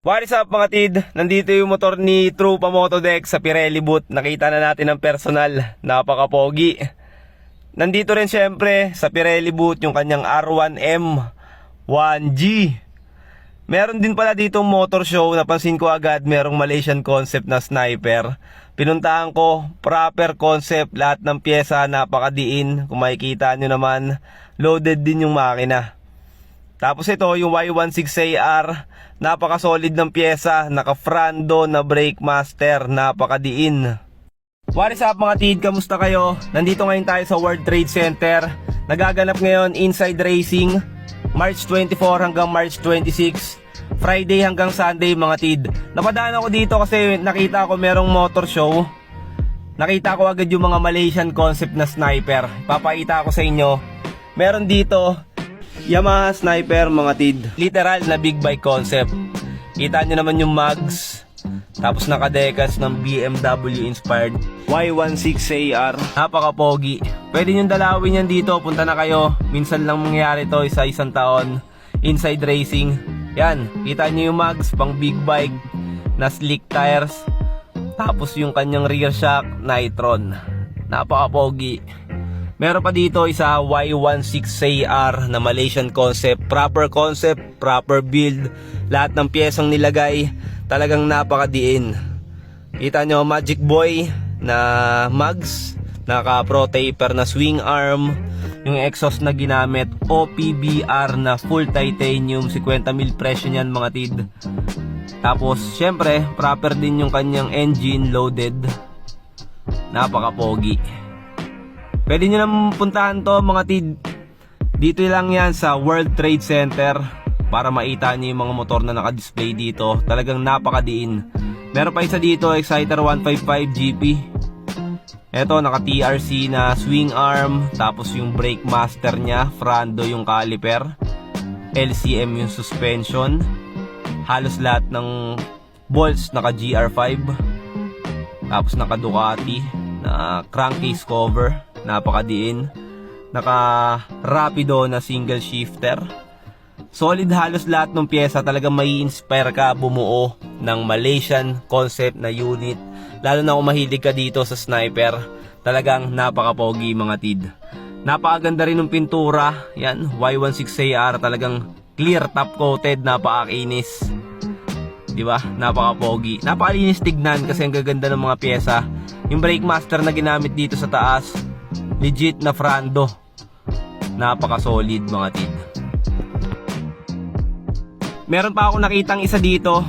What is up mga tid? Nandito yung motor ni Trupa Motodeck sa Pirelli booth. Nakita na natin ng personal. Napaka-pogi. Nandito rin syempre sa Pirelli booth yung kanyang R1M 1G. Meron din pala ditong motor show. Napansin ko agad merong Malaysian concept na sniper. Pinuntahan ko, proper concept. Lahat ng pyesa napakadiin. Kung makikita nyo naman, loaded din yung makina. Tapos ito yung Y16AR, napaka-solid ng pyesa, naka-frando na brake master, napakadiin. What is up mga tid, kamusta kayo? Nandito ngayon tayo sa World Trade Center. Nagaganap ngayon Inside Racing, March 24 hanggang March 26, Friday hanggang Sunday mga tid. Napadaan ako dito kasi nakita ko merong motor show. Nakita ko agad yung mga Malaysian concept na sniper. Papakita ko sa inyo. Meron dito Yamaha Sniper mga tid, literal na big bike concept. Kita nyo naman yung mags. Tapos nakadekas ng BMW inspired Y16AR. Napaka-pogi. Pwede nyo dalawin yan dito. Punta na kayo. Minsan lang mangyayari to sa isang taon. Inside Racing. Yan, kita nyo yung mags pang big bike na slick tires. Tapos yung kanyang rear shock Nitron. Napaka-pogi. Meron pa dito isa Y16AR na Malaysian concept. Proper concept, proper build. Lahat ng piyesang nilagay talagang napakadiin. Kita nyo Magic Boy na mags, naka pro taper na swing arm. Yung exhaust na ginamit OPBR na full titanium. 50,000 presyo niyan mga tid. Tapos syempre proper din yung kanyang engine loaded. Napaka-pogi. Pwede nyo naman puntahan to mga tid. Dito lang yan sa World Trade Center para makita nyo yung mga motor na naka-display dito. Talagang napakadiin. Meron pa isa dito, Exciter 155 GP. Eto, naka TRC na swing arm. Tapos yung brake master nya, frando yung caliper, LCM yung suspension. Halos lahat ng bolts naka GR5. Tapos naka Ducati na crankcase cover. Napakadiin. Naka Rapido na single shifter. Solid halos lahat ng pyesa. Talagang may inspire ka bumuo ng Malaysian concept na unit. Lalo na kung mahilig ka dito sa sniper. Talagang napaka-pogi mga tid. Napakaganda rin ng pintura. Yan, Y16AR. Talagang clear top coated. Napakakinis. Diba? Napaka-pogi. Napakalinis tignan kasi ang gaganda ng mga pyesa. Yung brake master na ginamit dito sa taas, legit na frando. Napaka-solid mga tid. Meron pa ako nakitang isa dito.